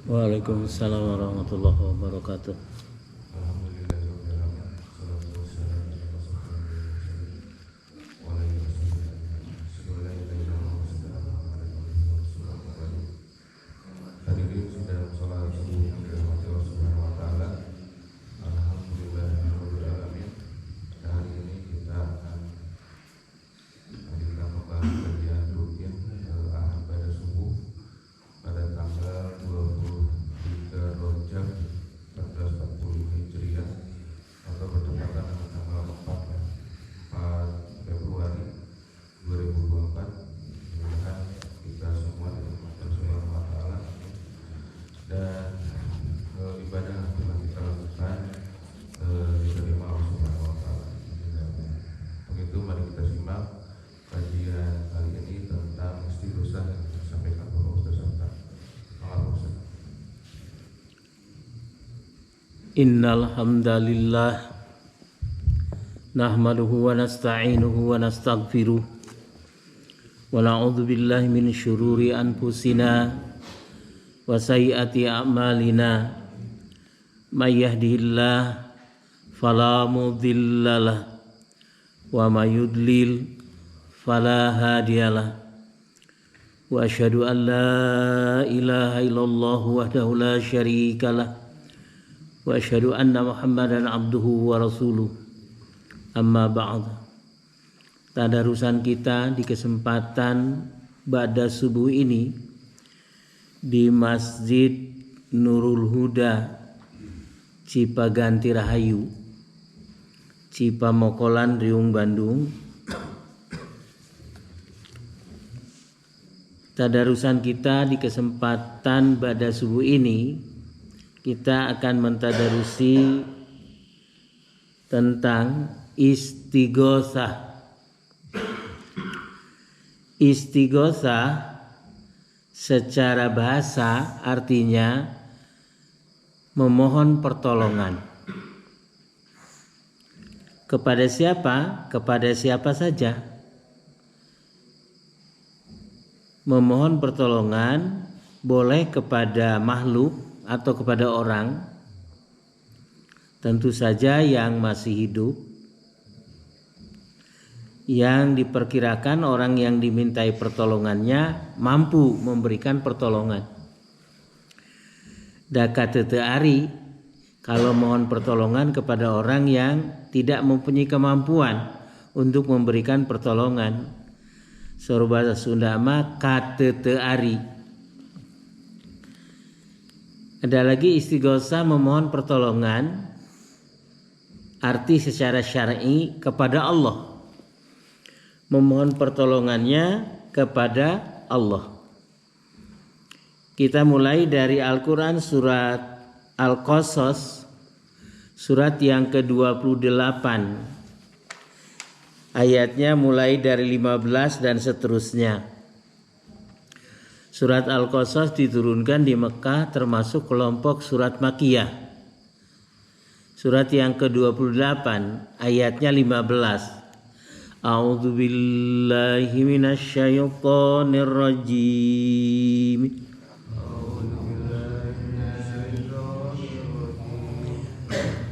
Waalaikumsalam warahmatullahi wabarakatuh. Innal hamdalillah nahmaduhu wa nasta'inuhu wa nastaghfiruh wa na'udzu billahi min syururi anfusina wa sayyiati a'malina may yahdihillahu fala mudhillalah wa may yudlil fala hadiyalah wa asyhadu an la ilaha illallah wahdahu la syarikalah wa asyhadu anna Muhammadan abduhu wa rasuluh. Amma ba'd. Tadarusan kita di kesempatan ba'da subuh ini di Masjid Nurul Huda Cipaganti Rahayu, Cipamokolan, Riung, Bandung. Tadarusan kita di kesempatan ba'da subuh ini kita akan mentadarusi tentang istighosah. Istighosah secara bahasa artinya memohon pertolongan. Kepada siapa? Kepada siapa saja. Memohon pertolongan boleh kepada makhluk atau kepada orang, tentu saja yang masih hidup, yang diperkirakan orang yang dimintai pertolongannya mampu memberikan pertolongan. Daka teu ari kalau mohon pertolongan kepada orang yang tidak mempunyai kemampuan untuk memberikan pertolongan. Saur bahasa Sunda mah kateu ari. Ada lagi istighosah memohon pertolongan, arti secara syar'i kepada Allah. Memohon pertolongannya kepada Allah. Kita mulai dari Al-Quran surat Al-Qasas, surat yang ke-28. Ayatnya mulai dari 15 dan seterusnya. Surat Al-Qasas diturunkan di Mekah termasuk kelompok surat Makkiyah. Surat yang ke-28 ayatnya 15. A'udzu billahi minasy syaithanir rajim.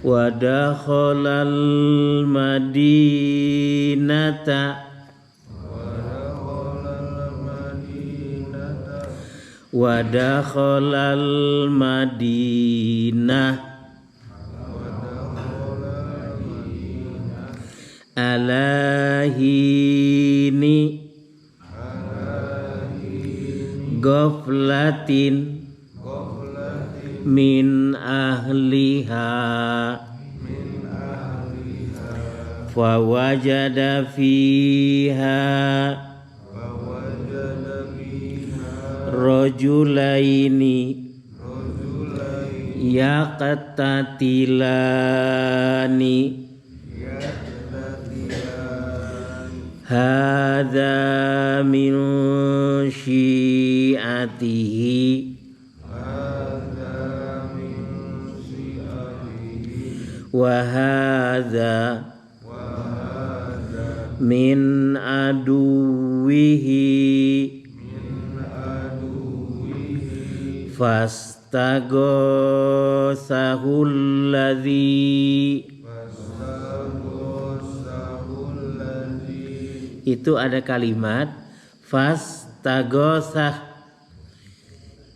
Wa dakhalal madinata wa dakhalal madinah alahini ghaflatin min ahliha fawajada fiha rajulaini yaqtatilani hadza min syi'atihi wa hadza min aduwihi fastaghatha Fastaghosahul ladzi. Itu ada kalimat fastaghosah,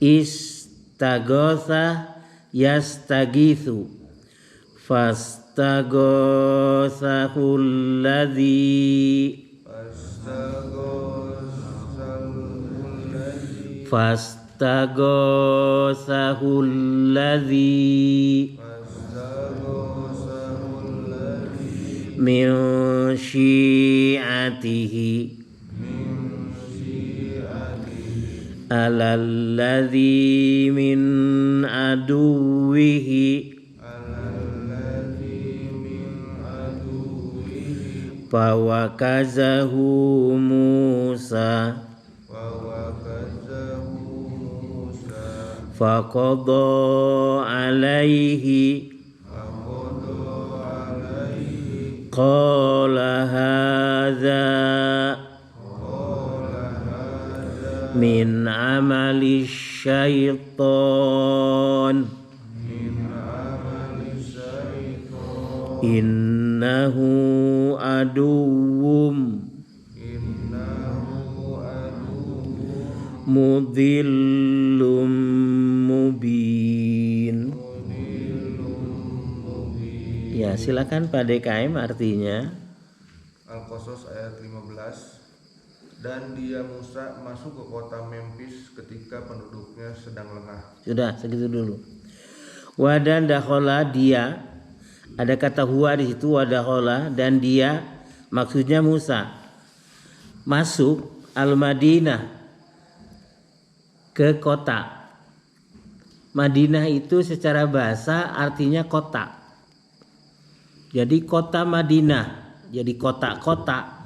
istaghosah, yastagitsu. Fastaghosahul ladzi. Fastaghosahul ladzi min syi'atihi alal ladzi min aduwihi fawakazahu Musa faqada alaihi qala hadza min amali syaitan innahu aduwwum mudhillum mubin. Ya, silakan Pak DKM artinya. Al-Qasas ayat 15. Dan dia Musa masuk ke kota Memphis ketika penduduknya sedang lengah. Sudah, segitu dulu. Wadan dakhala dia, ada kata huwa di situ, wadakhala, dan dia maksudnya Musa masuk Al-Madinah, ke kota. Madinah itu secara bahasa artinya kota. Jadi kota Madinah, jadi kota-kota.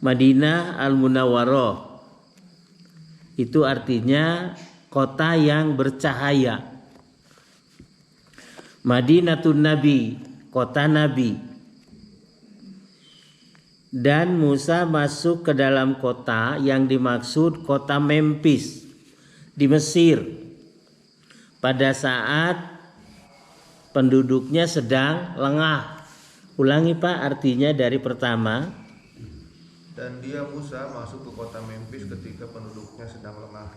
Madinah Al-Munawwarah itu artinya kota yang bercahaya. Madinatun Nabi, kota Nabi. Dan Musa masuk ke dalam kota yang dimaksud kota Memphis di Mesir pada saat penduduknya sedang lengah. Ulangi Pak artinya dari pertama. Dan dia Musa masuk ke kota Memphis ketika penduduknya sedang lengah.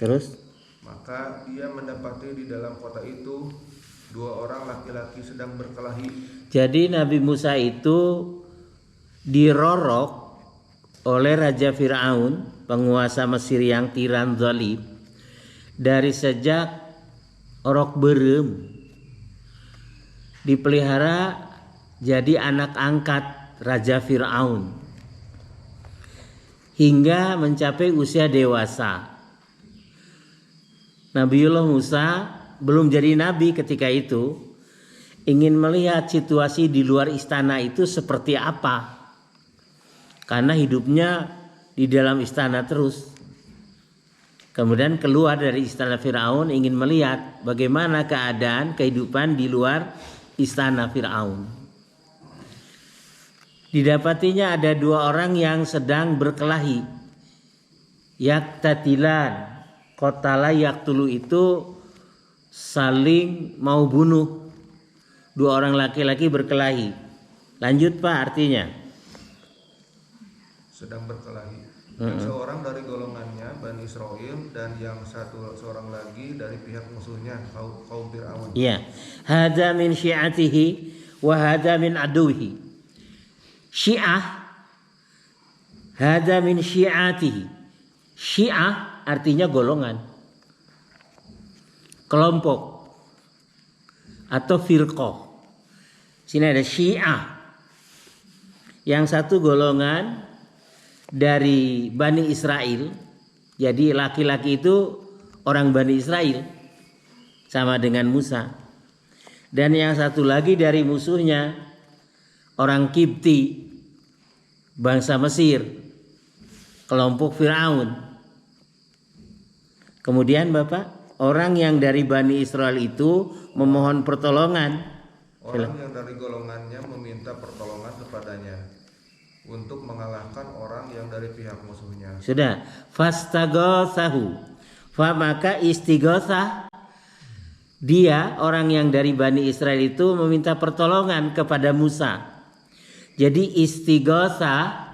Terus? Maka dia mendapati di dalam kota itu 2 orang laki-laki sedang berkelahi. Jadi Nabi Musa itu dirorok oleh Raja Fir'aun, penguasa Mesir yang tiran zalim, dari sejak orok berem, dipelihara jadi anak angkat Raja Fir'aun hingga mencapai usia dewasa. Nabiullah Musa belum jadi nabi ketika itu, ingin melihat situasi di luar istana itu seperti apa. Karena hidupnya di dalam istana terus. Kemudian keluar dari istana Fir'aun ingin melihat bagaimana keadaan kehidupan di luar istana Fir'aun. Didapatinya ada 2 orang yang sedang berkelahi. Yaktatilan, qatala yaktulu itu saling mau bunuh. 2 orang laki-laki berkelahi. Lanjut Pak artinya. Sedang berkelahi. Yang seorang dari golongannya Bani Israel dan yang seorang lagi dari pihak musuhnya kaum Fir'aun. Iya. Hadza min syi'atihi wa hadza min aduhi. Syiah, hadza min syi'atihi. Syiah artinya golongan, kelompok atau firqah. Sini ada Syiah. Yang satu golongan dari Bani Israel. Jadi laki-laki itu orang Bani Israel sama dengan Musa. Dan yang satu lagi dari musuhnya orang Kipti, bangsa Mesir, kelompok Fir'aun. Kemudian Bapak, orang yang dari Bani Israel itu memohon pertolongan. Orang yang dari golongannya meminta pertolongan kepadanya untuk mengalahkan orang yang dari pihak musuhnya. Sudah. Fastaghatsahu Maka istighotsah, dia orang yang dari Bani Israel itu meminta pertolongan kepada Musa. Jadi istighotsah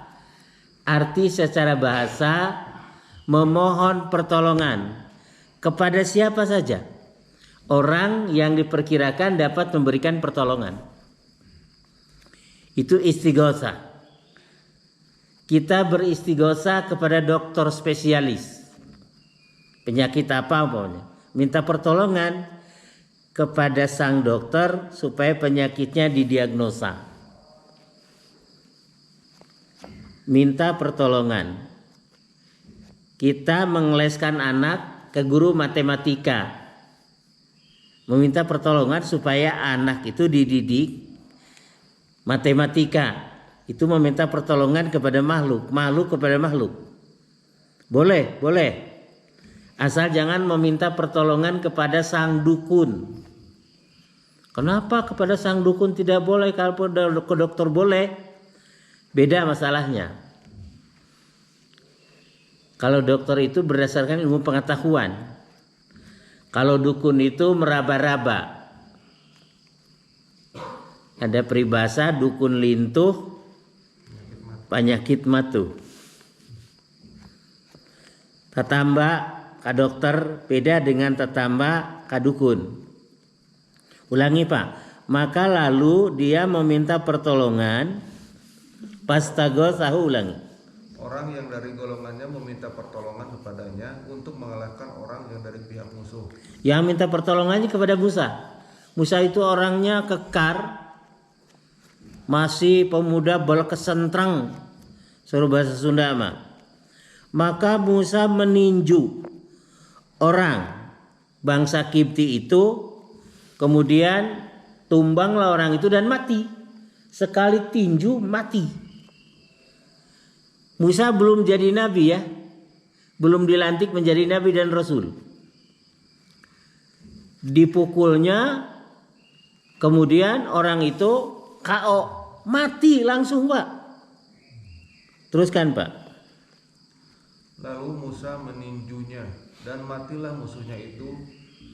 arti secara bahasa memohon pertolongan kepada siapa saja. Orang yang diperkirakan dapat memberikan pertolongan. Itu istighotsah. Kita beristighotsah kepada dokter spesialis. Penyakit apa pokoknya. Minta pertolongan kepada sang dokter supaya penyakitnya didiagnosa. Minta pertolongan. Kita mengeleskan anak ke guru matematika. Meminta pertolongan supaya anak itu dididik matematika. Itu meminta pertolongan kepada makhluk, makhluk kepada makhluk. Boleh. Asal jangan meminta pertolongan kepada sang dukun. Kenapa kepada sang dukun tidak boleh, kalau ke dokter boleh? Beda masalahnya. Kalau dokter itu berdasarkan ilmu pengetahuan. Kalau dukun itu meraba-raba. Ada peribahasa dukun lintuh, penyakit matu. Tetamba ka dokter beda dengan tetamba ka dukun. Ulangi Pak. Maka lalu dia meminta pertolongan. Pastaghosahu, ulangi. Orang yang dari golongannya meminta pertolongan kepadanya untuk mengalahkan orang yang dari pihak musuh. Yang minta pertolongannya kepada Musa. Musa itu orangnya kekar, masih pemuda berkesentrang, suruh bahasa Sunda mah. Maka Musa meninju orang bangsa Kipti itu, kemudian tumbanglah orang itu dan mati. Sekali tinju mati. Musa belum jadi nabi ya, belum dilantik menjadi nabi dan rasul. Dipukulnya, kemudian orang itu KO, mati langsung Pak. Teruskan Pak. Lalu Musa meninjunya dan matilah musuhnya itu.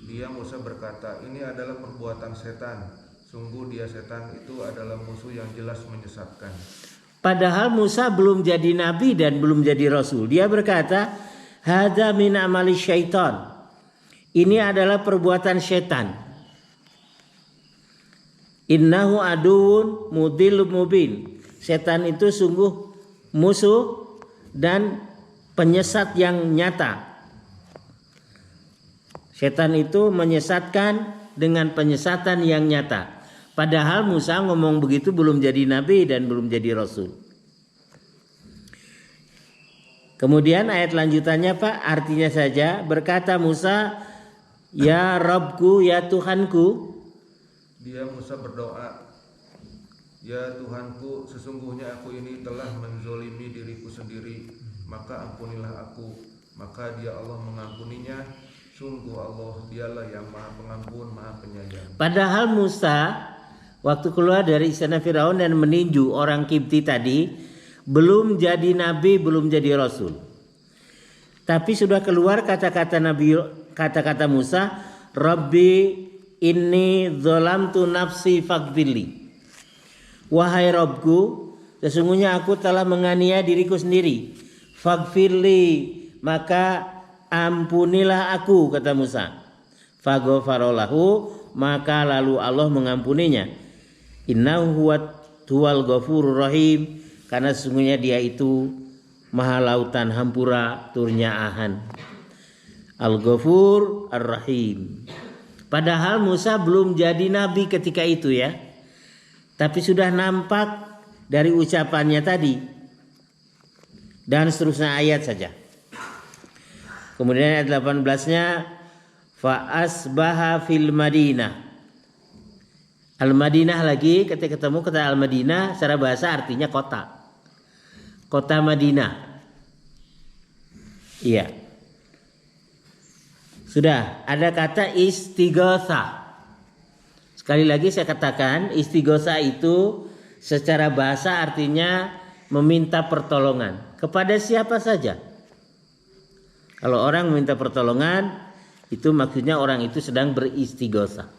Dia Musa berkata, ini adalah perbuatan setan. Sungguh dia setan itu adalah musuh yang jelas menyesatkan. Padahal Musa belum jadi nabi dan belum jadi rasul. Dia berkata, hadza min amali syaitan. Ini adalah perbuatan setan. Innahu aduun mudhil mubin. Setan itu sungguh musuh dan penyesat yang nyata. Setan itu menyesatkan dengan penyesatan yang nyata. Padahal Musa ngomong begitu belum jadi nabi dan belum jadi rasul. Kemudian ayat lanjutannya Pak, artinya saja berkata Musa, ya Rabbku, ya Tuhanku. Dia Musa berdoa, ya Tuhanku, sesungguhnya aku ini telah menzolimi diriku sendiri, maka ampunilah aku. Maka dia Allah mengampuninya. Sungguh Allah dialah yang maha pengampun, maha penyayang. Padahal Musa waktu keluar dari istana Firaun dan meninju orang Kipti tadi, belum jadi nabi, belum jadi rasul. Tapi sudah keluar kata-kata Musa, Rabbi inni dzalamtu nafsi faghfirli. Wahai Rabbku, sesungguhnya aku telah menganiaya diriku sendiri. Faghfirli, maka ampunilah aku, kata Musa. Faghfarolahu, maka lalu Allah mengampuninya. Innahu huwal ghafurur rahim, karena sesungguhnya dia itu maha lautan hampura turnyahan. Al-Ghafur Ar-Rahim. Padahal Musa belum jadi nabi ketika itu ya. Tapi sudah nampak dari ucapannya tadi. Dan seterusnya ayat saja. Kemudian ayat 18-nya fa asbaha fil Madinah. Al-Madinah lagi, ketika ketemu kata Al-Madinah secara bahasa artinya kota. Kota Madinah. Iya. Sudah ada kata istighotsah. Sekali lagi saya katakan istighotsah itu secara bahasa artinya meminta pertolongan kepada siapa saja. Kalau orang meminta pertolongan, itu maksudnya orang itu sedang beristighosa.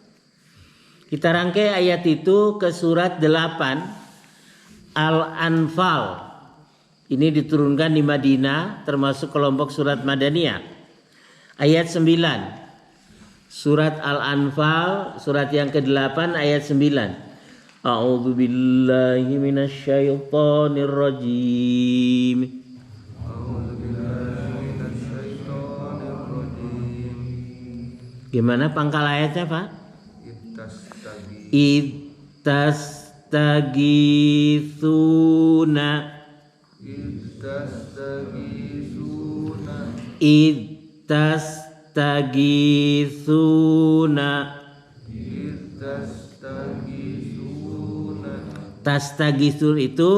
Kita rangkai ayat itu ke surat 8 Al-Anfal. Ini diturunkan di Madinah, termasuk kelompok surat Madaniyah. Ayat 9. Surat Al-Anfal, surat yang ke-8 ayat 9. A'udzu billahi minasyaitonir rajim. Gimana pangkal ayatnya, Pak? Ittastagitsuna. Tastagitsun itu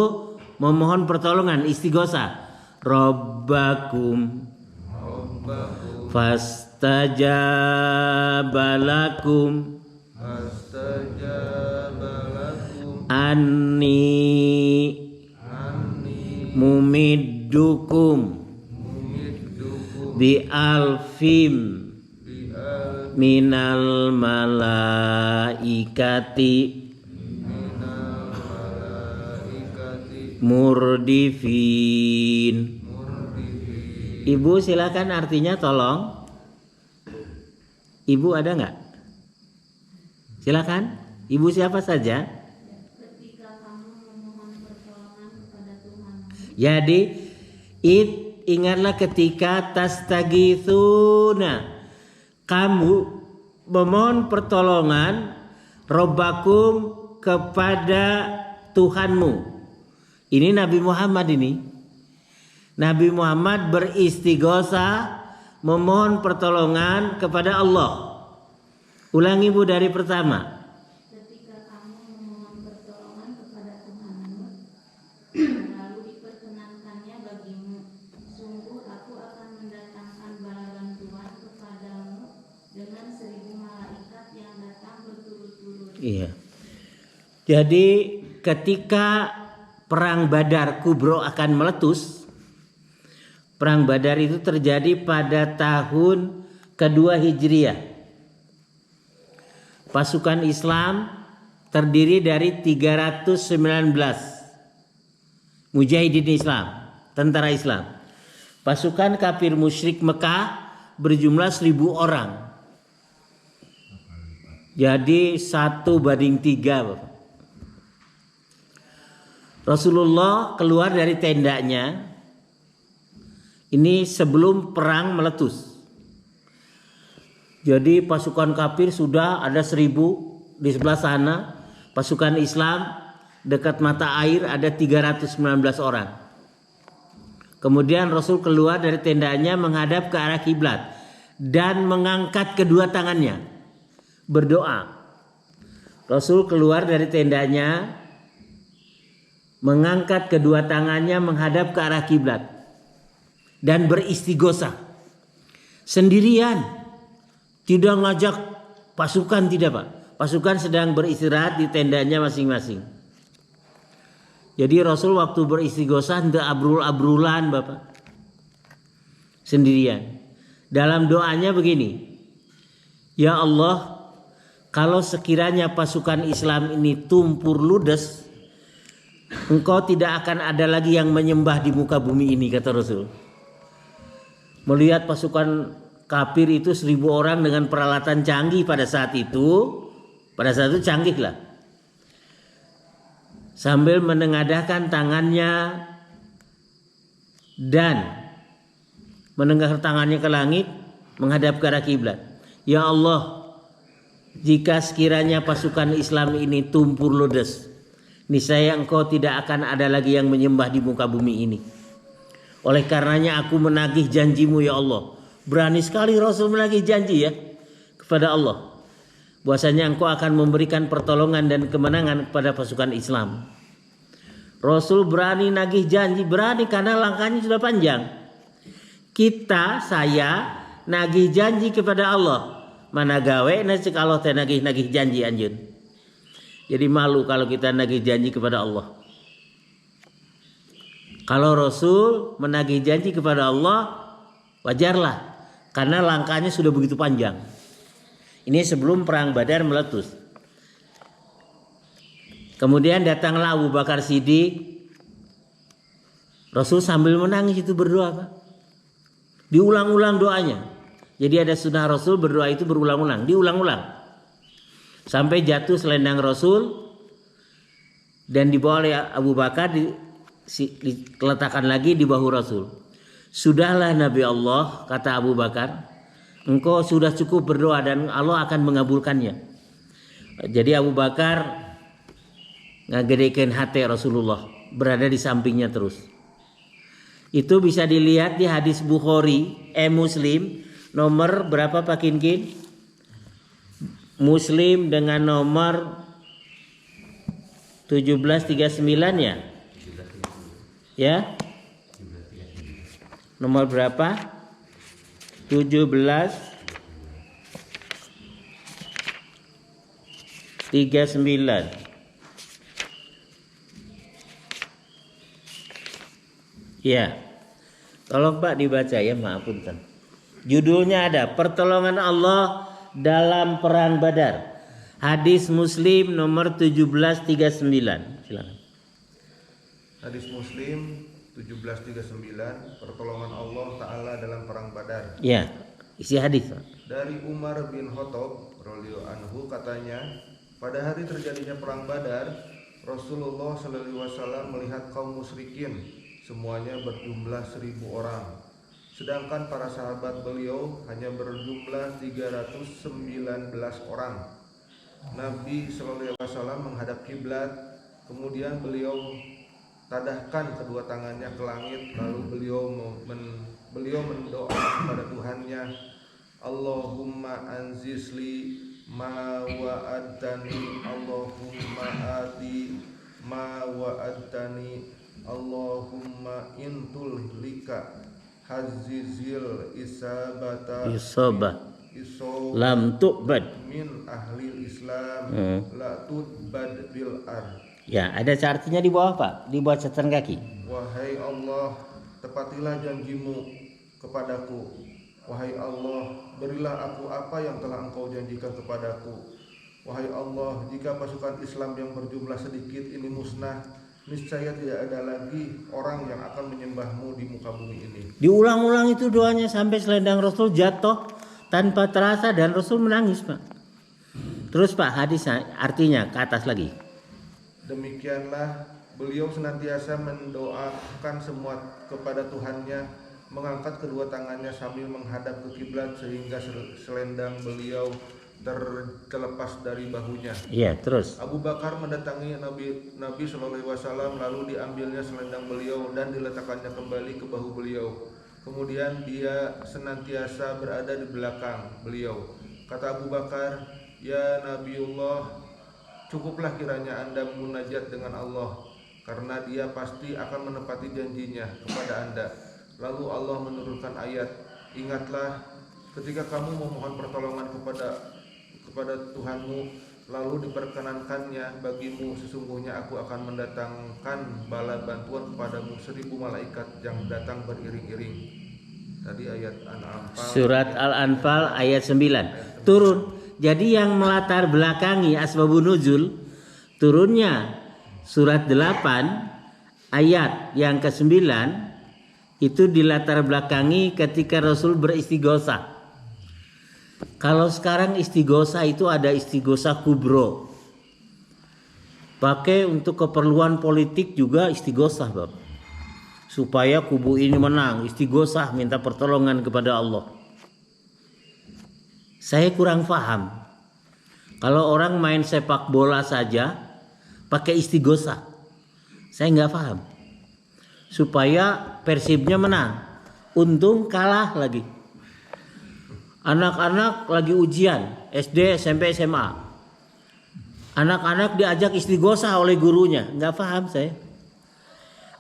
memohon pertolongan, istighosa. Rabbakum fastajabalakum anni mumiddukum bi alfim minal malaikati murdifin. Ibu silakan artinya tolong. Ibu ada nggak? Silakan. Ibu siapa saja? Ketika kamu memohon pertolongan kepada Tuhan. Jadi ingatlah ketika tastagitsuna, kamu memohon pertolongan Rabbakum kepada Tuhanmu. Ini Nabi Muhammad ini. Nabi Muhammad beristighosa memohon pertolongan kepada Allah. Ulangi Bu dari pertama. Ketika kamu memohon pertolongan kepada Tuhanmu, lalu diperkenankannya bagimu, sungguh aku akan mendatangkan bala bantuan kepadamu dengan 1000 malaikat yang datang berturut-turut. Iya. Jadi ketika Perang Badar Kubro akan meletus. Perang Badar itu terjadi pada tahun kedua Hijriah. Pasukan Islam terdiri dari 319 mujahidin Islam, tentara Islam. Pasukan kafir musyrik Mekah berjumlah 1000 orang. Jadi 1:3, Bapak. Rasulullah keluar dari tendanya ini sebelum perang meletus. Jadi pasukan kafir sudah ada 1000 di sebelah sana. Pasukan Islam dekat mata air ada 319 orang. Kemudian Rasul keluar dari tendanya menghadap ke arah kiblat dan mengangkat kedua tangannya berdoa. Rasul keluar dari tendanya mengangkat kedua tangannya menghadap ke arah kiblat dan beristighosa sendirian, tidak ngajak pasukan, tidak Pak. Pasukan sedang beristirahat di tendanya masing-masing. Jadi Rasul waktu beristighosa hendak abrul-abrulan Bapak, sendirian. Dalam doanya begini, ya Allah, kalau sekiranya pasukan Islam ini tumpur ludes, Engkau tidak akan ada lagi yang menyembah di muka bumi ini, kata Rasul. Melihat pasukan kafir itu 1000 orang dengan peralatan canggih pada saat itu canggih lah. Sambil menengadahkan tangannya dan menengadahkan tangannya ke langit menghadap ke arah kiblat. Ya Allah, jika sekiranya pasukan Islam ini tumpur ludes, niscaya Engkau tidak akan ada lagi yang menyembah di muka bumi ini. Oleh karenanya aku menagih janjimu ya Allah. Berani sekali Rasul menagih janji ya kepada Allah. Bahwasanya Engkau akan memberikan pertolongan dan kemenangan kepada pasukan Islam. Rasul berani nagih janji, berani karena langkahnya sudah panjang. Saya nagih janji kepada Allah. Mana gawe nasi kalau teh nagih janji anjun. Jadi malu kalau kita nagih janji kepada Allah. Kalau Rasul menagih janji kepada Allah, Wajarlah, karena langkahnya sudah begitu panjang. Ini sebelum perang Badar meletus. Kemudian datanglah Abu Bakar Siddiq. Rasul sambil menangis itu berdoa, Pak. Diulang-ulang doanya. Jadi ada sunnah Rasul berdoa itu berulang-ulang, diulang-ulang. Sampai jatuh selendang Rasul dan dibawa oleh Abu Bakar diletakkan lagi di bahu Rasul. Sudahlah Nabi Allah, kata Abu Bakar, engkau sudah cukup berdoa dan Allah akan mengabulkannya. Jadi Abu Bakar ngagedekeun hati Rasulullah, berada di sampingnya terus. Itu bisa dilihat di hadis Bukhari, Muslim nomor berapa Pak Kinkin? Muslim dengan nomor 1739 ya? Ya? Nomor berapa? 1739. Ya, tolong Pak dibaca ya, maaf punten. Judulnya ada Pertolongan Allah dalam Perang Badar. Hadis Muslim nomor 1739. Silakan. Hadis Muslim 1739, pertolongan Allah Ta'ala dalam Perang Badar. Ya, isi hadis. Dari Umar bin Khattab radhiyallahu anhu katanya, pada hari terjadinya Perang Badar, Rasulullah SAW melihat kaum musyrikin, semuanya berjumlah 1000 orang. Sedangkan para sahabat beliau hanya berjumlah 319 orang. Nabi SAW menghadap kiblat, kemudian beliau tadahkan kedua tangannya ke langit, lalu beliau mendoa kepada Tuhannya, Allahumma anzisli ma wa'adtani, Allahumma ati ma wa'adtani, Allahumma intul lika hazizil isabata lam tu'bad min ahli Islam la tu'bad bil ar. Ya, ada artinya di bawah Pak, di bawah catatan kaki. Wahai Allah, tepatilah janjimu kepadaku. Wahai Allah, berilah aku apa yang telah engkau janjikan kepadaku. Wahai Allah, jika pasukan Islam yang berjumlah sedikit ini musnah, niscaya tidak ada lagi orang yang akan menyembahmu di muka bumi ini. Diulang-ulang itu doanya sampai selendang Rasul jatuh tanpa terasa dan Rasul menangis, Pak. Terus Pak, hadis artinya ke atas lagi. Demikianlah beliau senantiasa mendoakan semua kepada Tuhannya, mengangkat kedua tangannya sambil menghadap ke kiblat sehingga selendang beliau terlepas dari bahunya. Iya, terus. Abu Bakar mendatangi Nabi SAW, lalu diambilnya selendang beliau dan diletakkannya kembali ke bahu beliau. Kemudian dia senantiasa berada di belakang beliau. Kata Abu Bakar, ya Nabiullah, cukuplah kiranya Anda munajat dengan Allah, karena Dia pasti akan menepati janjinya kepada Anda. Lalu Allah menurunkan ayat, ingatlah ketika kamu memohon pertolongan kepada Tuhanmu, lalu diperkenankannya bagimu, sesungguhnya aku akan mendatangkan bala bantuan kepadamu 1000 malaikat yang datang beriring-iring. Tadi ayat Al-Anfal. Surat Al-Anfal ayat 9 turun. Jadi yang melatar belakangi asbabun nuzul turunnya surat 8 ayat yang ke-9 itu dilatar belakangi ketika Rasul beristighosah. Kalau sekarang istighosah itu ada istighosah kubro. Pakai untuk keperluan politik juga istighosah, Bapak. Supaya kubu ini menang, istighosah minta pertolongan kepada Allah. Saya kurang paham. Kalau orang main sepak bola saja pakai istighosah. Saya nggak paham. Supaya Persibnya menang. Untung kalah lagi. Anak-anak lagi ujian SD, SMP, SMA. Anak-anak diajak istighosah oleh gurunya. Nggak paham saya.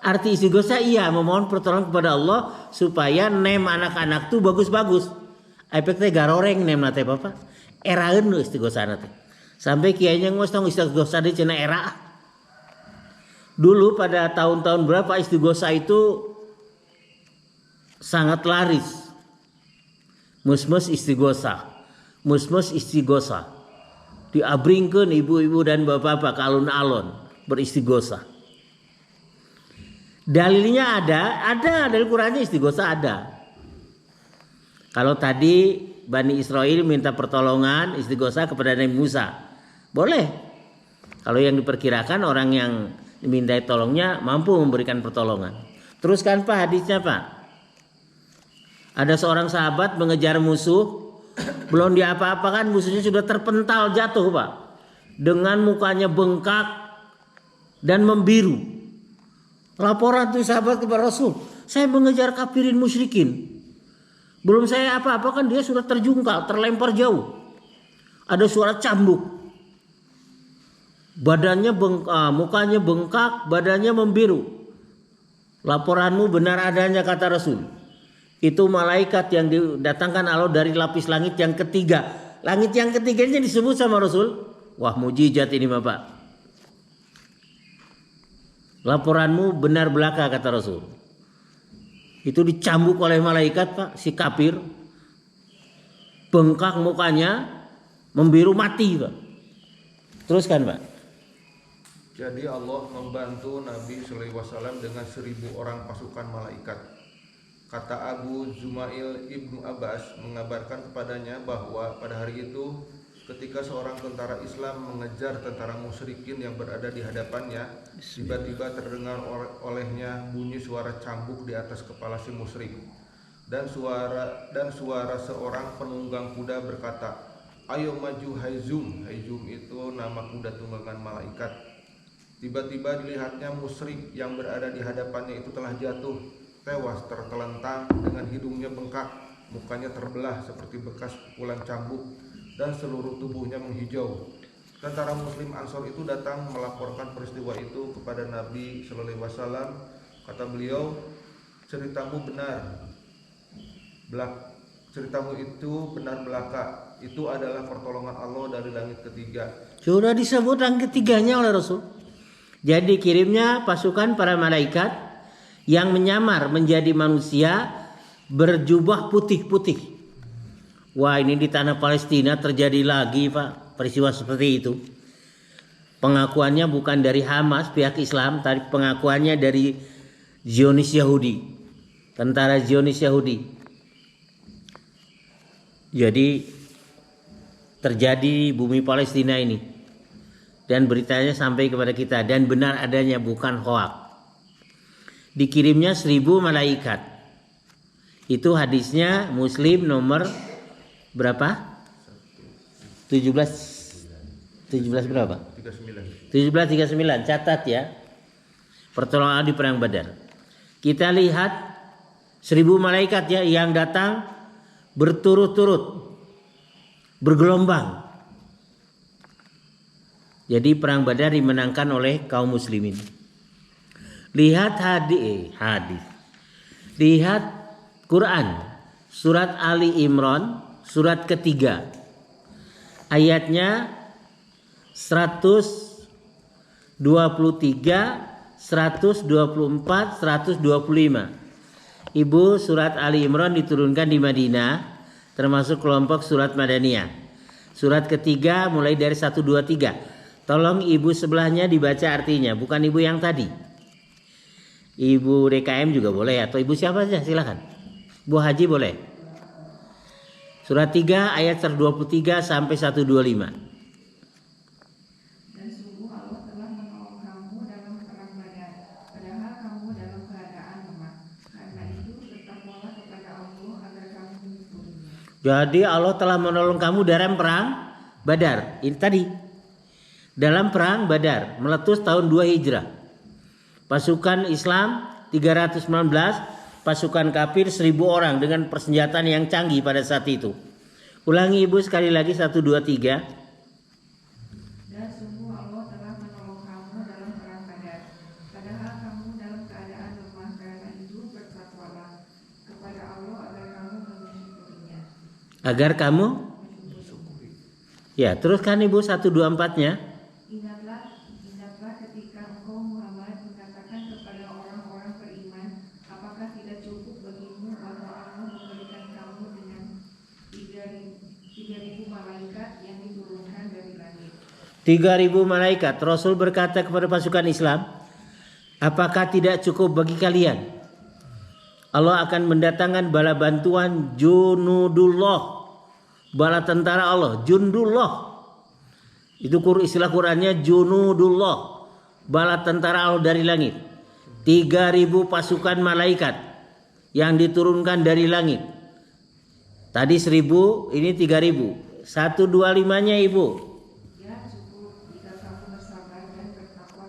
Arti istighosah iya memohon pertolongan kepada Allah supaya nem anak-anak tuh bagus-bagus. Efeknya garoreng nem nate Bapak. Eraeun nu istighosah nate. Sampai kiainya ngos tong istighosah di cenah era. Dulu pada tahun-tahun berapa istighosah itu sangat laris. Musmus istighosa. Musmus istighosa. Diabringkeun ibu-ibu dan bapak-bapak ke alun-alun beristighosa. Dalilnya ada dari Qurannya istighosa ada. Kalau tadi Bani Israel minta pertolongan istighosa kepada Nabi Musa, boleh. Kalau yang diperkirakan orang yang dimintai tolongnya mampu memberikan pertolongan. Teruskan Pak hadisnya Pak. Ada seorang sahabat mengejar musuh, belum diapa-apakan musuhnya sudah terpental jatuh Pak, dengan mukanya bengkak dan membiru. Laporan tuh sahabat kepada Rasul, saya mengejar kafirin musyrikin. Belum saya apa-apa kan dia sudah terjungkal, terlempar jauh. Ada suara cambuk. Badannya mukanya bengkak, badannya membiru. Laporanmu benar adanya kata Rasul. Itu malaikat yang didatangkan Allah dari lapis langit yang ketiga. Langit yang ketiganya disebut sama Rasul. Wah mujizat ini Bapak. Laporanmu benar belaka kata Rasul. Itu dicambuk oleh malaikat Pak, si kafir. Bengkak mukanya, membiru mati Pak. Teruskan Pak. Jadi Allah membantu Nabi SAW dengan 1000 orang pasukan malaikat. Kata Abu Zumail Ibnu Abbas mengabarkan kepadanya bahwa pada hari itu ketika seorang tentara Islam mengejar tentara musyrikin yang berada di hadapannya, tiba-tiba terdengar olehnya bunyi suara cambuk di atas kepala si musyrik. Dan suara seorang penunggang kuda berkata, "Ayo maju Haizum." Haizum itu nama kuda tunggangan malaikat. Tiba-tiba dilihatnya musyrik yang berada di hadapannya itu telah jatuh, tewas tertelentang dengan hidungnya bengkak, mukanya terbelah seperti bekas pukulan cambuk, dan seluruh tubuhnya menghijau. Tentara Muslim Ansor itu datang melaporkan peristiwa itu kepada Nabi Sallallahu Alaihi Wasallam. Kata beliau, ceritamu itu benar belaka. Itu adalah pertolongan Allah dari langit ketiga. Sudah disebut langit ketiganya oleh Rasul. Jadi kirimnya pasukan para malaikat yang menyamar menjadi manusia berjubah putih-putih. Wah ini di tanah Palestina terjadi lagi Pak peristiwa seperti itu. Pengakuannya bukan dari Hamas pihak Islam, tapi pengakuannya dari Zionis Yahudi, tentara Zionis Yahudi. Jadi terjadi di bumi Palestina ini, dan beritanya sampai kepada kita dan benar adanya, bukan hoak. Dikirimnya 1000 malaikat. Itu hadisnya Muslim nomor berapa? 17 berapa? 1739. Catat ya. Pertolongan di perang Badar. Kita lihat 1000 malaikat ya yang datang berturut-turut, bergelombang. Jadi perang Badar dimenangkan oleh kaum muslimin. Lihat hadis. Lihat Quran surat Ali Imran surat ketiga ayatnya 123, 124, 125. Ibu, surat Ali Imran diturunkan di Madinah, termasuk kelompok surat Madaniyah. Surat ketiga mulai dari 123. Tolong ibu sebelahnya dibaca artinya, bukan ibu yang tadi. Ibu DKM juga boleh atau ibu siapa saja silakan. Bu Haji boleh. Surat 3 ayat 123 sampai 125. Dan sungguh Allah telah menolong kamu dalam perang Badar, padahal kamu dalam keadaan lemah. Karena itu bertakwalah kepada Allah agar kamu mengikutinya. Jadi Allah telah menolong kamu dalam perang Badar. Ini tadi. Dalam perang Badar meletus tahun 2 Hijrah. Pasukan Islam 319, pasukan kafir 1000 orang dengan persenjataan yang canggih pada saat itu. Ulangi ibu sekali lagi 1, 2, 3. Dan sungguh Allah telah menolong kamu dalam perang Badar, padahal kamu dalam keadaan lemah. Karena itu bertakwalah kepada Allah agar kamu mensyukurinya. Agar kamu? Ya, teruskan ibu 1, 2, 4-nya. Ingatlah ketika engkau Muhammad mengatakan kepada orang-orang beriman, apakah tidak cukup bagimu bahwa Allah memberikan kamu dengan 3.000 malaikat yang diturunkan dari langit. 3.000 malaikat. Rasul berkata kepada pasukan Islam, apakah tidak cukup bagi kalian? Allah akan mendatangkan bala bantuan junudullah, bala tentara Allah, jundullah. Itu istilah Qur'annya junudullah, bala tentara Allah dari langit. 3.000 pasukan malaikat yang diturunkan dari langit. Tadi 1.000, ini 3.000. 125-nya Ibu. Ya cukup jika kamu bersabar dan bertakwa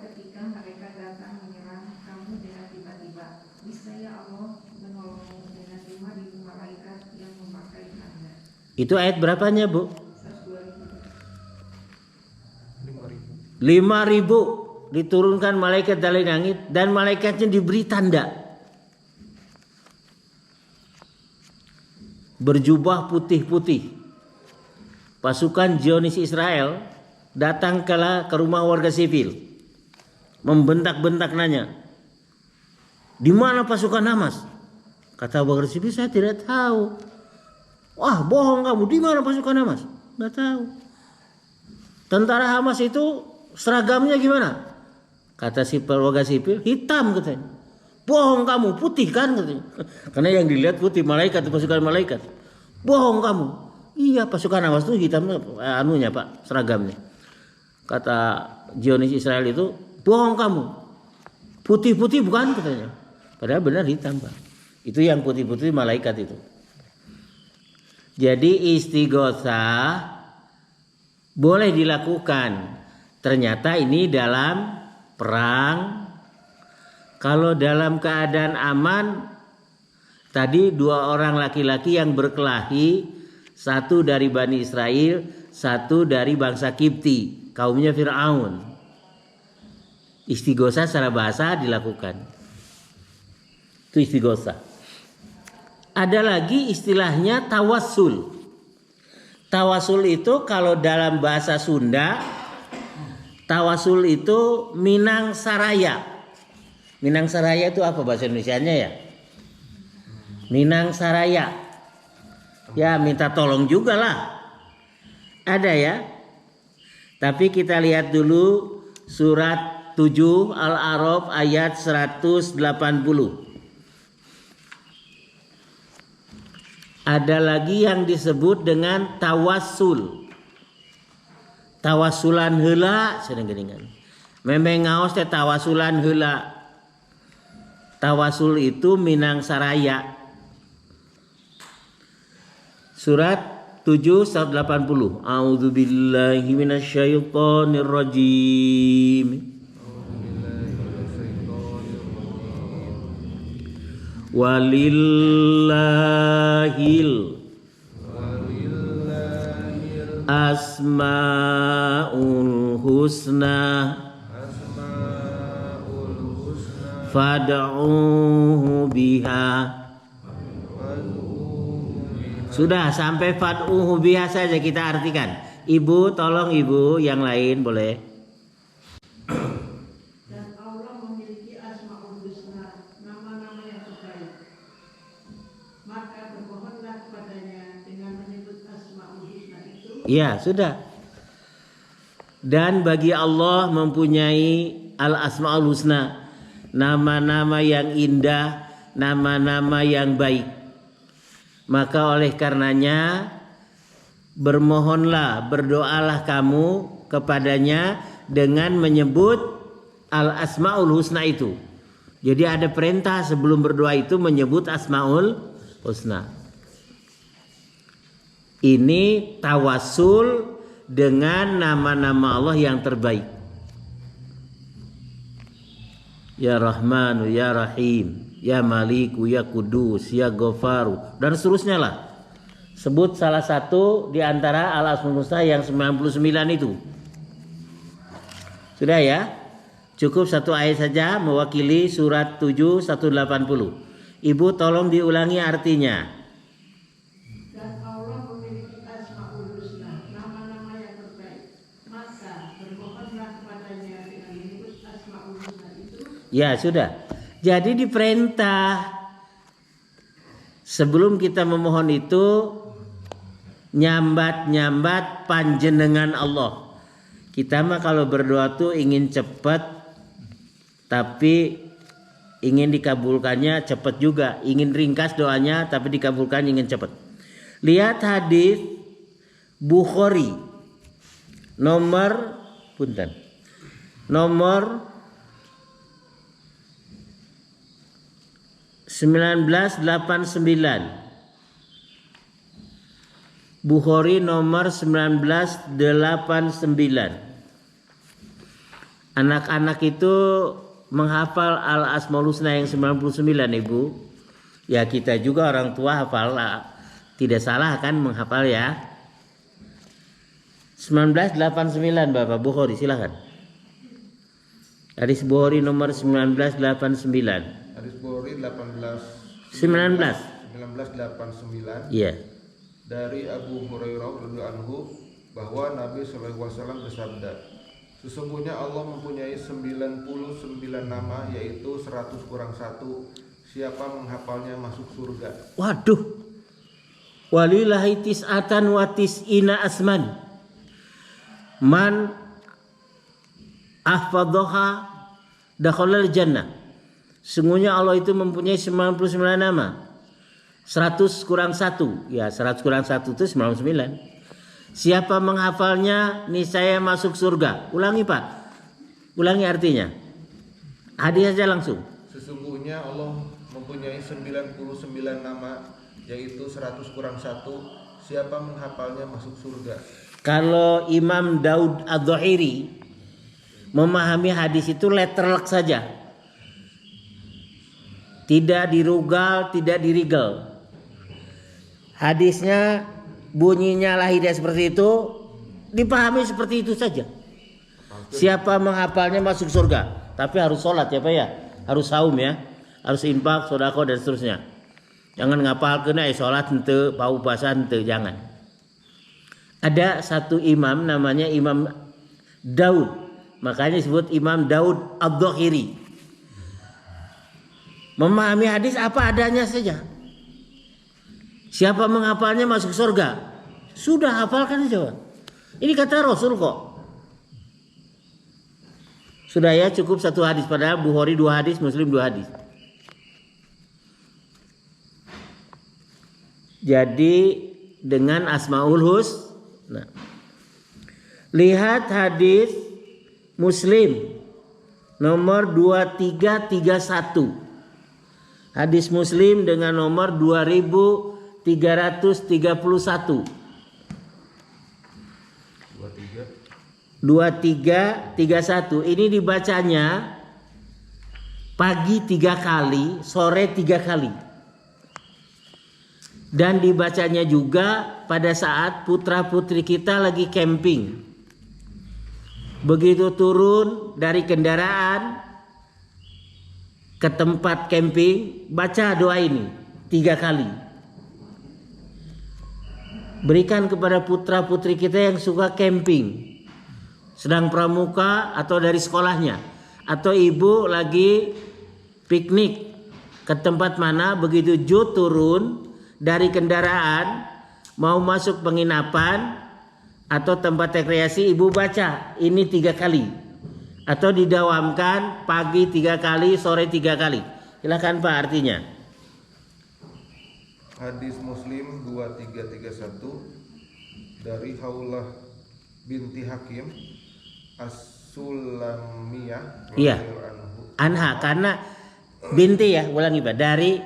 ketika mereka datang menyerang kamu dengan tiba-tiba. Niscaya Allah menolongmu dengan 5.000 malaikat yang memakai tanda. Itu ayat berapanya, Bu? 5.000. 5.000 diturunkan malaikat dari langit dan malaikatnya diberi tanda. Berjubah putih-putih. Pasukan Zionis Israel datang ke rumah warga sipil. Membentak-bentak nanya, di mana pasukan Hamas? Kata warga sipil, saya tidak tahu. Wah, bohong kamu, di mana pasukan Hamas? Nggak tahu. Tentara Hamas itu seragamnya gimana? Kata warga sipil, hitam katanya. Bohong kamu, putih kan katanya. Karena yang dilihat putih, malaikat, pasukan malaikat. Bohong kamu. Iya, pasukan Hamas itu hitam anunya Pak, seragamnya. Kata Zionis Israel itu, bohong kamu. Putih-putih bukan katanya. Padahal benar hitam Pak. Itu yang putih-putih malaikat itu. Jadi istighosah boleh dilakukan. Ternyata ini dalam perang. Kalau dalam keadaan aman, tadi 2 orang laki-laki yang berkelahi, 1 dari Bani Israel, 1 dari bangsa Kipti, kaumnya Fir'aun. Istighosah secara bahasa dilakukan. Itu istighosah. Ada lagi istilahnya tawassul. Tawassul itu kalau dalam bahasa Sunda, tawassul itu Minang Saraya. Minang Saraya itu apa bahasa Indonesianya ya? Minang Saraya. Ya minta tolong juga lah. Ada ya. Tapi kita lihat dulu surat 7 Al-A'raf ayat 180. Ada lagi yang disebut dengan tawassul. Tawassulan heula sedang geningan. Memang ngaos teh tawassulan heula. Tawassul itu Minang Saraya. Surat 7 180. A'udzubillahi minasyaitonir rajim. Walillahil asmaul husna fad'uhu biha. Sudah sampai fad'uhu biha saja kita artikan. Ibu tolong ibu yang lain boleh. Dan Allah memiliki asmaul husna, nama-nama yang terbaik. Maka bermohonlah kepadanya dengan menyebut asmaul husna itu. Ya sudah. Dan bagi Allah mempunyai al-asmaul husna, nama-nama yang indah, nama-nama yang baik. Maka oleh karenanya bermohonlah, berdoalah kamu kepadanya dengan menyebut al-asmaul husna itu. Jadi ada perintah sebelum berdoa itu menyebut asmaul husna. Ini tawassul dengan nama-nama Allah yang terbaik. Ya Rahmanu, Ya Rahim, Ya Maliku, Ya Kudus, Ya Ghafaru, dan seterusnya lah. Sebut salah satu di antara al-asmaul husna yang 99 itu. Sudah ya? Cukup satu ayat saja mewakili surat 7 180. Ibu tolong diulangi artinya. Dan Allah memiliki asmaul husna, nama-nama yang terbaik. Maka bermohonlah kepadanya dengan menyebut asmaul husna itu. Ya sudah. Jadi diperintah sebelum kita memohon itu nyambat panjenengan Allah. Kita mah kalau berdoa tuh ingin cepat, tapi ingin dikabulkannya cepat juga. Ingin ringkas doanya tapi dikabulkan ingin cepat. Lihat hadis Bukhari nomor 1989. Bukhari nomor 1989. Anak-anak itu menghafal Al-Asmaul Husna yang 99, Ibu. Ya kita juga orang tua hafal, tidak salah kan menghafal ya. 1989 Bapak Bukhari, silakan. Hadis Bukhari nomor 1989. Hadis Bukhari 1989. Iya. Dari Abu Hurairah radhiyallahu anhu bahwa Nabi sallallahu alaihi wasallam bersabda, sesungguhnya Allah mempunyai 99 nama, yaitu 100 kurang 1. Siapa menghafalnya masuk surga. Waduh. Walillahi tis'atan wa tis'ina asman. Man ahfadhaha dakhalal jannah. Sungguhnya Allah itu mempunyai 99 nama. 100 kurang 1. Ya, 100 kurang 1 itu 99. Siapa menghafalnya niscaya masuk surga. Ulangi Pak. Ulangi artinya. Hadis saja langsung. Sesungguhnya Allah mempunyai 99 nama, yaitu 100 kurang 1. Siapa menghafalnya masuk surga. Kalau Imam Daud Adh-Dhahiri memahami hadis itu letterlek saja. Tidak dirugal, tidak dirigel. Hadisnya bunyinya lahirnya seperti itu, dipahami seperti itu saja. Siapa menghafalnya masuk surga. Tapi harus sholat ya Pak ya. Harus saum ya. Harus infak, sedekah dan seterusnya. Jangan ngapal kena sholat ente, bau puasa ente, jangan. Ada satu imam namanya Imam Daud. Makanya disebut Imam Daud Adh-Dhahiri. Memahami hadis apa adanya saja. Siapa menghafalnya masuk surga. Sudah hafalkan saja. Ini kata Rasul kok. Sudah ya, cukup satu hadis. Padahal Bukhari 2 hadis, Muslim 2 hadis. Jadi dengan Asmaul Husna. Nah, lihat hadis Muslim nomor 2331. Hadis Muslim dengan nomor 2331. 2331. Ini dibacanya pagi 3 kali, sore 3 kali. Dan dibacanya juga pada saat putra-putri kita lagi camping. Begitu turun dari kendaraan ke tempat camping, baca doa ini 3 kali. Berikan kepada putra-putri kita yang suka camping, sedang pramuka atau dari sekolahnya, atau ibu lagi piknik ke tempat mana, begitu turun dari kendaraan mau masuk penginapan atau tempat rekreasi, ibu baca ini 3 kali atau didawamkan pagi 3 kali, sore 3 kali. Silakan Pak artinya. Hadis Muslim 2331 dari Haulah binti Hakim As-Sulamiyah. Iya. Anha, karena binti ya, ulangi Pak. Dari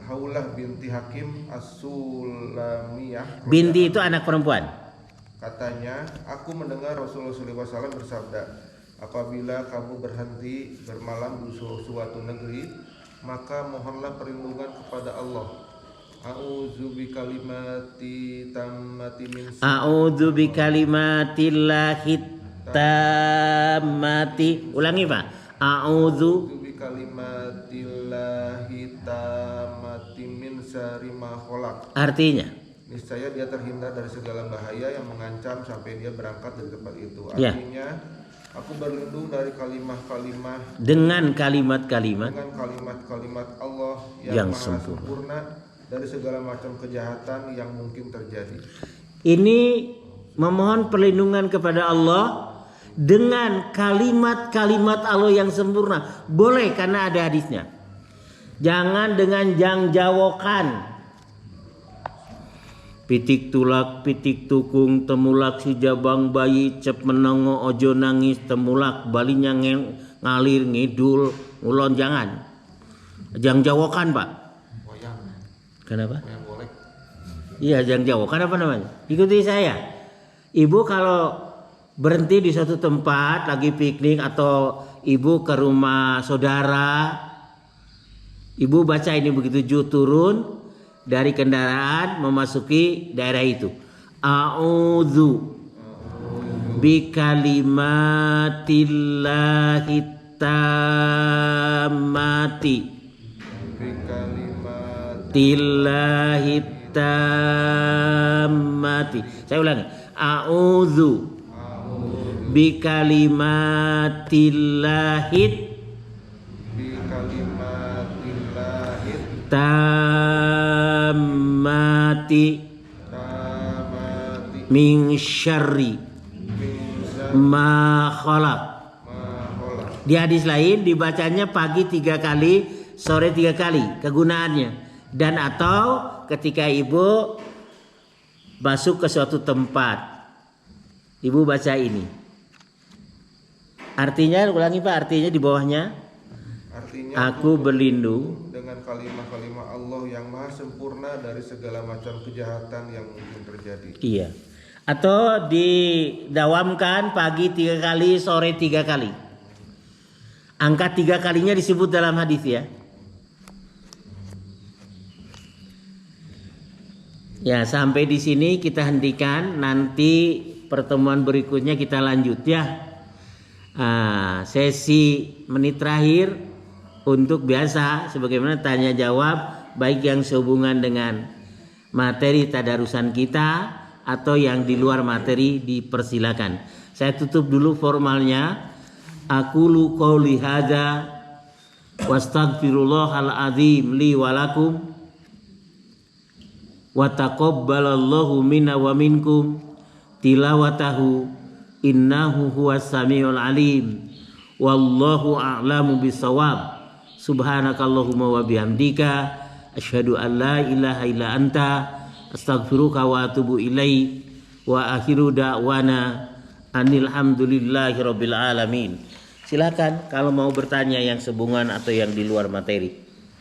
Haulah binti Hakim As-Sulamiyah. Binti itu anak perempuan. Katanya, aku mendengar Rasulullah SAW bersabda, apabila kamu berhenti bermalam di suatu negeri, maka mohonlah perlindungan kepada Allah. A'udzu bikalimati tammati min A'udzu bikalimatillahi tammati. Ulangi Pak. A'udzu bikalimatillahi tammati min syarri ma khalaq. Artinya, niscaya dia terhindar dari segala bahaya yang mengancam sampai dia berangkat dari tempat itu. Ya. Artinya, Aku berlindung dari kalimah-kalimah dengan kalimat-kalimat dengan kalimat-kalimat Allah yang yang maha sempurna. sempurna dari segala macam kejahatan yang mungkin terjadi. Ini memohon perlindungan kepada Allah dengan kalimat-kalimat Allah yang sempurna. Boleh karena ada hadisnya. Jangan dengan jangjawokan. Pitik tulak, pitik tukung, temulak si jabang bayi, cep menongo ojo nangis, temulak balinya ngalir ngidul, ngulon jangan. Jangjawokan Pak. Wayang, Kenapa? wayang golek. Iya jangjawokan apa namanya? Ikuti saya. Ibu kalau berhenti di suatu tempat lagi piknik atau ibu ke rumah saudara, ibu baca ini begitu turun dari kendaraan memasuki daerah itu. A'udzu bikalimatillahi tammati tillahi tammati. Saya ulangi. A'udzu bikalimatillahi tammati min syarri ma khalaq. Di hadis lain dibacanya pagi 3 kali, sore 3 kali kegunaannya. Dan atau ketika ibu masuk ke suatu tempat, ibu baca ini. Artinya, ulangi Pak, artinya di bawahnya. Artinya Aku berlindung dengan kalimah-kalimah Allah yang maha sempurna dari segala macam kejahatan yang mungkin terjadi. Iya. Atau didawamkan pagi 3 kali, sore 3 kali. Angka 3 kalinya disebut dalam hadis ya. Ya, sampai di sini kita hentikan. Nanti pertemuan berikutnya kita lanjut ya. Sesi menit terakhir untuk biasa sebagaimana tanya jawab, baik yang sehubungan dengan materi tadarusan kita atau yang di luar materi dipersilakan. Saya tutup dulu formalnya. Aqulu qouli hadza wastaghfirullahal azim li wa lakum wa taqabbalallahu minna wa minkum tilawatahu innahu huwas samiul alim wallahu a'lamu bisawab. Subhanakallahumma wa bihamdika asyhadu an la ilaha illa anta astaghfiruka wa atubu ilaik wa akhiru da'wana anil hamdulillahi rabbil alamin. Silakan kalau mau bertanya yang sehubungan atau yang di luar materi.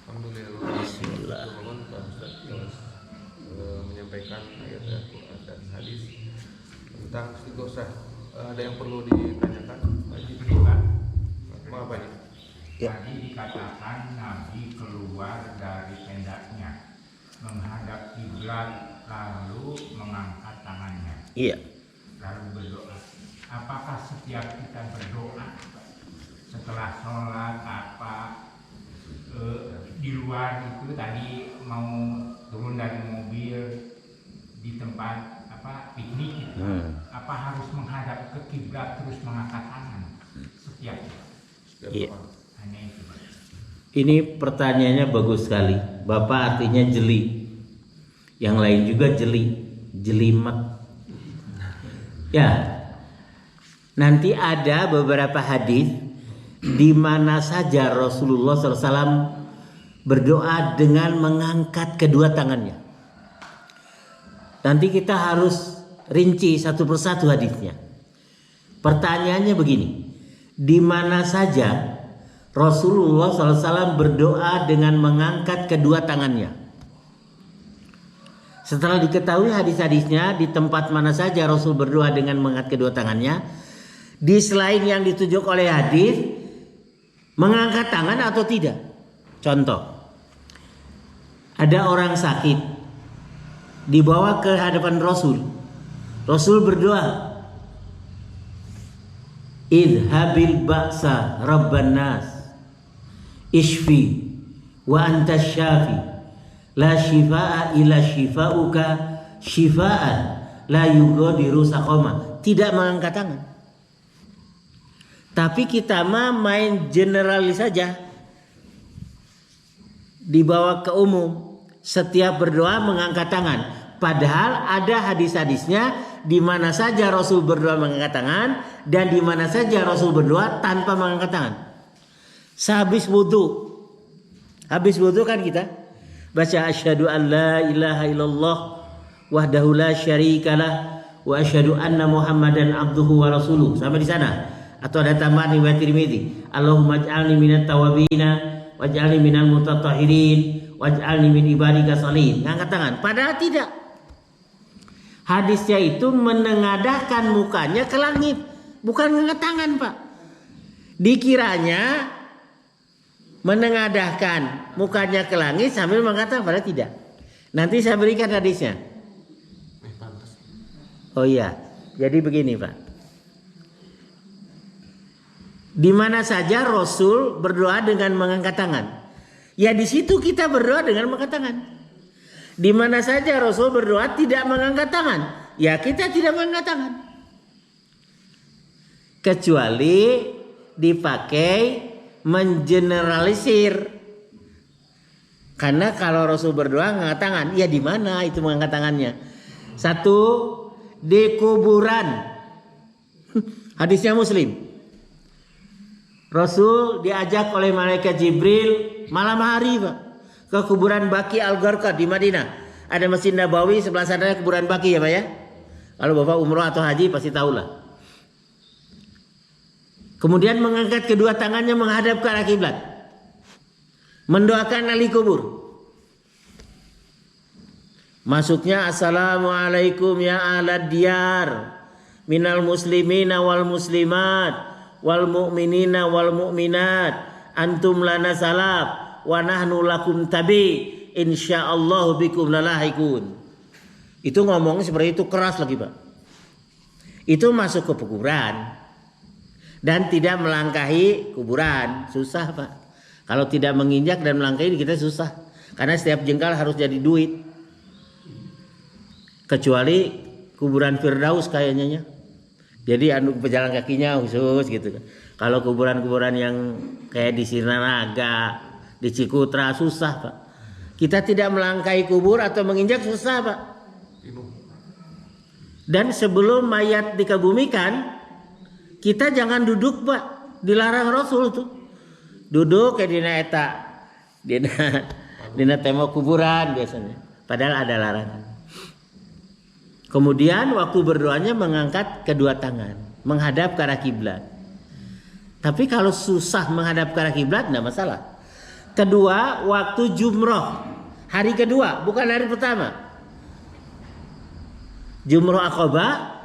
Alhamdulillah. Bismillah. Mohon Pak Ustaz telah menyampaikan ayat-ayat Quran dan hadis tentang istighosah. Ada yang perlu ditanyakan? Mengapa ini? Ya. Tadi dikatakan Nabi keluar dari tendanya, menghadap kiblat, lalu mengangkat tangannya, Iya. lalu berdoa. Apakah setiap kita berdoa setelah sholat di luar itu tadi mau turun dari mobil di tempat piknik gitu, apa harus menghadap ke kiblat terus mengangkat tangan setiap Iya. hanya itu, Pak. Ini pertanyaannya bagus sekali. Bapak artinya jeli. Yang lain juga jeli, jelimet. Ya. Nanti ada beberapa hadis di mana saja Rasulullah SAW berdoa dengan mengangkat kedua tangannya. Nanti kita harus rinci satu persatu hadisnya. Pertanyaannya begini, di mana saja Rasulullah SAW berdoa dengan mengangkat kedua tangannya? Setelah diketahui hadis-hadisnya, di tempat mana saja Rasul berdoa dengan mengangkat kedua tangannya, di selain yang ditunjuk oleh hadis, mengangkat tangan atau tidak? Contoh, ada orang sakit, dibawa ke hadapan Rasul. Rasul berdoa, idhabil ba'sa rabban nas ishfi wa anta syafi la shifaa illa shifauka shifaan la yughadiru saqama. Tidak mengangkat tangan. Tapi kita mah main generalis saja. Dibawa ke umum. Setiap berdoa mengangkat tangan. Padahal ada hadis-hadisnya di mana saja Rasul berdoa mengangkat tangan dan di mana saja Rasul berdoa tanpa mengangkat tangan. Sehabis wudu. Habis wudu kan kita baca asyhadu an la ilaha illallah wahdahu la syarikalah wa asyhadu anna Muhammadan abduhu wa rasuluh. Sampai di sana. Atau ada tambahan riwayat Tirmidzi. Allahumma ij'alni minat tawabina waj'alni minal mutatahhirin waj'alni min ibadika salihin. Ngangkat tangan. Padahal tidak. Hadisnya itu menengadahkan mukanya ke langit. Bukan ngangkat tangan, Pak. Dikiranya menengadahkan mukanya ke langit sambil mengatakan, padahal tidak. Nanti saya berikan hadisnya. Oh iya. Jadi begini, Pak. Di mana saja Rasul berdoa dengan mengangkat tangan. Ya di situ kita berdoa dengan mengangkat tangan. Di mana saja Rasul berdoa tidak mengangkat tangan, ya kita tidak mengangkat tangan. Kecuali dipakai mengeneralisir. Karena kalau Rasul berdoa mengangkat tangan, ya di mana itu mengangkat tangannya? Satu, di kuburan. Hadisnya Muslim. Rasul diajak oleh malaikat Jibril malam hari, Pak, ke kuburan Baqi Al-Gharqad di Madinah. Ada Masjid Nabawi, sebelah sana kuburan Baqi ya, Pak ya. Kalau Bapak umroh atau haji pasti tahulah. Kemudian mengangkat kedua tangannya menghadap ke arah kiblat. Mendoakan ahli kubur. Masuknya assalamualaikum ya ahlad diyar minal muslimina wal muslimat wal mu'minina wal mu'minat antum lana salaf wa nahnu lakum tabi insyaallah bikum lalahikun. Itu ngomong seperti itu keras lagi, Pak. Itu masuk ke kuburan dan tidak melangkahi kuburan. Susah, Pak. Kalau tidak menginjak dan melangkahi kita susah. Karena setiap jengkal harus jadi duit. Kecuali kuburan Firdaus kayaknya. Jadi pejalan kakinya khusus gitu. Kalau kuburan-kuburan yang kayak di Sinaraga, di Cikutra susah, Pak. Kita tidak melangkahi kubur atau menginjak susah, Pak. Dan sebelum mayat dikebumikan, kita jangan duduk, Pak. Dilarang Rasul tuh. Duduk kayak dina eta. Dina tembok kuburan biasanya. Padahal ada larangan. Kemudian waktu berdoanya mengangkat kedua tangan, menghadap ke arah kiblat. Tapi kalau susah menghadap ke arah kiblat enggak masalah. Kedua, waktu jumroh, hari kedua, bukan hari pertama. Jumroh Aqabah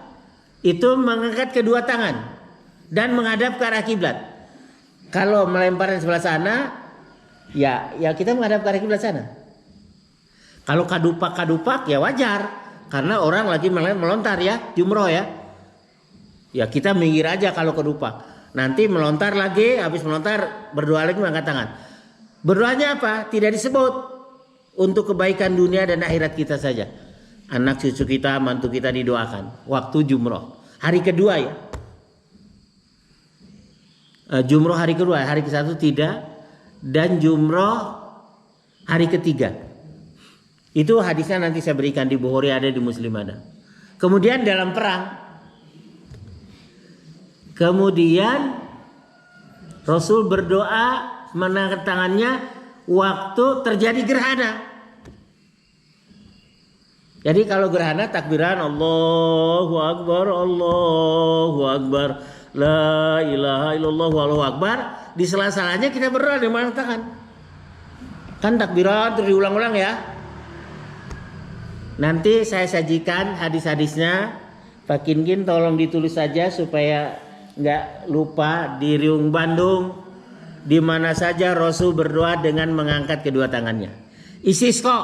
itu mengangkat kedua tangan dan menghadap ke arah kiblat. Kalau melempar di sebelah sana, ya kita menghadap ke arah kiblat sana. Kalau kadupak ya wajar. Karena orang lagi melontar ya, jumroh ya. Ya kita minggir aja kalau kedupak. Nanti melontar lagi, habis melontar berdoa lagi mengangkat tangan. Berdoanya apa? Tidak disebut. Untuk kebaikan dunia dan akhirat kita saja. Anak cucu kita, mantu kita didoakan. Waktu jumroh. Hari kedua ya. Jumroh hari kedua, hari ke-1 tidak. Dan jumroh hari ketiga. Itu hadisnya nanti saya berikan di Bukhari ada, di Muslim ada. Kemudian dalam perang. Kemudian Rasul berdoa mengangkat tangannya waktu terjadi gerhana. Jadi kalau gerhana takbiran Allahu Akbar, Allahu Akbar, la ilaha illallah, Allahu Akbar. Di sela-selanya kita berdoa dengan mengangkat tangan. Kan takbiran terus diulang-ulang ya. Nanti saya sajikan hadis-hadisnya. Pak Kinkin tolong ditulis saja supaya nggak lupa. Di Riung Bandung, di mana saja Rasul berdoa dengan mengangkat kedua tangannya. Istisqa,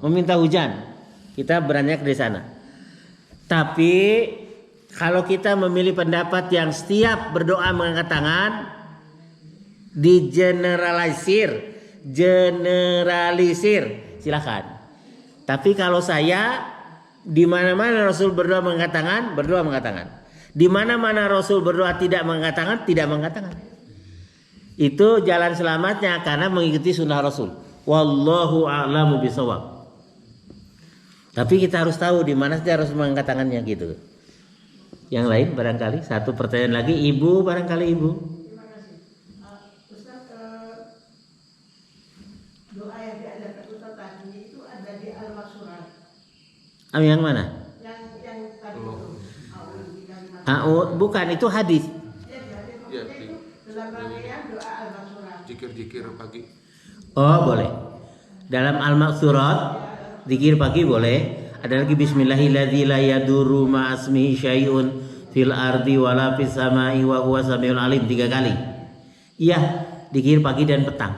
meminta hujan. Kita beranjak di sana. Tapi kalau kita memilih pendapat yang setiap berdoa mengangkat tangan, digeneralisir, silakan. Tapi kalau saya di mana-mana Rasul berdoa mengangkat tangan, berdoa mengangkat tangan. Di mana-mana Rasul berdoa tidak mengangkat tangan, tidak mengangkat tangan. Itu jalan selamatnya karena mengikuti sunnah Rasul. Wallahu a'lamu bishawab. Tapi kita harus tahu di mana saja harus mengangkat tangannya gitu. Yang lain barangkali satu pertanyaan lagi, ibu barangkali ibu. Terima kasih. Ustaz, doa yang diajarkan Ustaz tadi itu ada di Al-Masurat. Yang mana? Yang tadi itu. Bukan, itu hadis. Ya, Itu dalam rangkaian doa Al-Masurat. Jikir-jikir pagi. Oh boleh. Dalam Al-Maqsurat zikir pagi boleh. Ada lagi Bismillahilladzi la yadurru ma'asmihi syai'un fil ardi wala fis samai wa huwa samiul alim 3 kali. Iya, zikir pagi dan petang.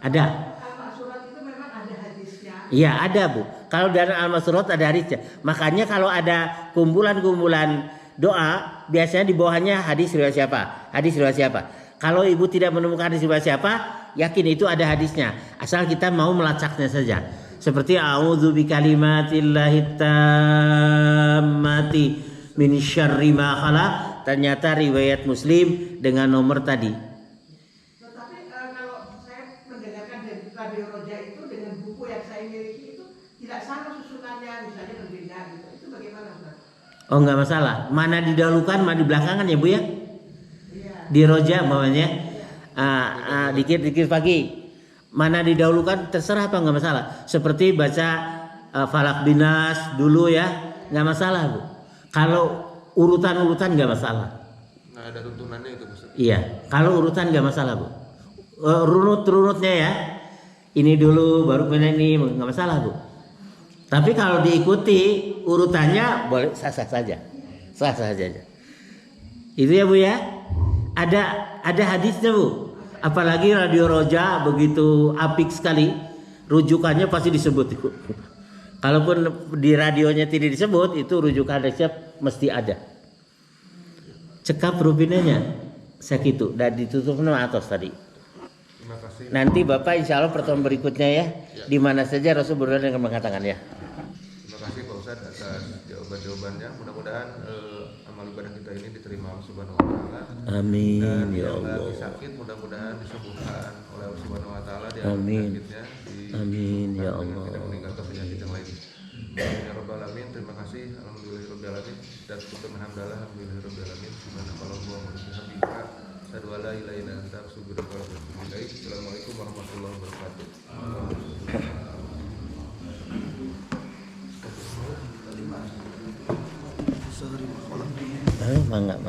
Ada. Al-Masurat itu memang ada hadisnya. Iya, ada Bu. Kalau dari Al-Maqsurat ada hadisnya. Makanya kalau ada kumpulan-kumpulan doa, biasanya di bawahnya hadis riwayat siapa? Hadis riwayat siapa? Kalau ibu tidak menemukan hadis riwayat siapa, yakin itu ada hadisnya. Asal kita mau melacaknya saja. Seperti a'udzu bikalimatillahi tammati min syarri ma khalaq, ternyata riwayat Muslim dengan nomor tadi. Tetapi kalau saya mendengarkan dari Radio Roja itu dengan buku yang saya miliki itu tidak sama susunannya, misalnya berbeda gitu. Itu bagaimana, Ustaz? Oh, enggak masalah. Mana didahulukan, mana di belakangan ya Bu ya? Iya. Di Roja umpamanya. Dikir pagi. Mana didahulukan terserah apa enggak masalah. Seperti baca Falak Binas dulu ya, enggak masalah Bu. Kalau urutan-urutan enggak masalah. Nah, ada tuntunannya itu Ustaz. Iya, kalau urutan enggak masalah Bu. Runut-runutnya ya. Ini dulu baru kemudian ini enggak masalah Bu. Tapi kalau diikuti urutannya boleh sah-sah saja. Sah-sah saja. Itu ya Bu ya. Ada hadisnya Bu. Apalagi Radio Roja begitu apik sekali, rujukannya pasti disebut itu. Kalaupun di radionya tidak disebut, itu rujukan hadisnya mesti ada. Cekap rupinanya segitu dan ditutup nama atas tadi. Terima kasih. Nanti Bapak insya Allah pertemuan berikutnya ya, di mana saja Rasul berdoa dengan mengatakan ya. Terima kasih Pak Ustadz atas jawaban-jawabannya. Mudah-mudahan amal ibadah kita ini diterima Allah Subhanahu wa taala. Amin Dan ya yang Allah. lagi sakit mudah-mudahan disembuhkan oleh Allah Subhanahu wa taala di Amin. penyakitnya. Amin ya Dan Allah. tidak meninggalkan penyakit yang lain. Amin ya rabbal alamin. Terima kasih. Alhamdulillahirabbil alamin. Dan syukur alhamdulillah alhamdulillahirabbil alamin. Subhanallah wa bihamdika. Asyhadu an la ilaha illa anta astaghfiruka wa atubu ilaik. Assalamualaikum warahmatullahi wabarakatuh. Mangga.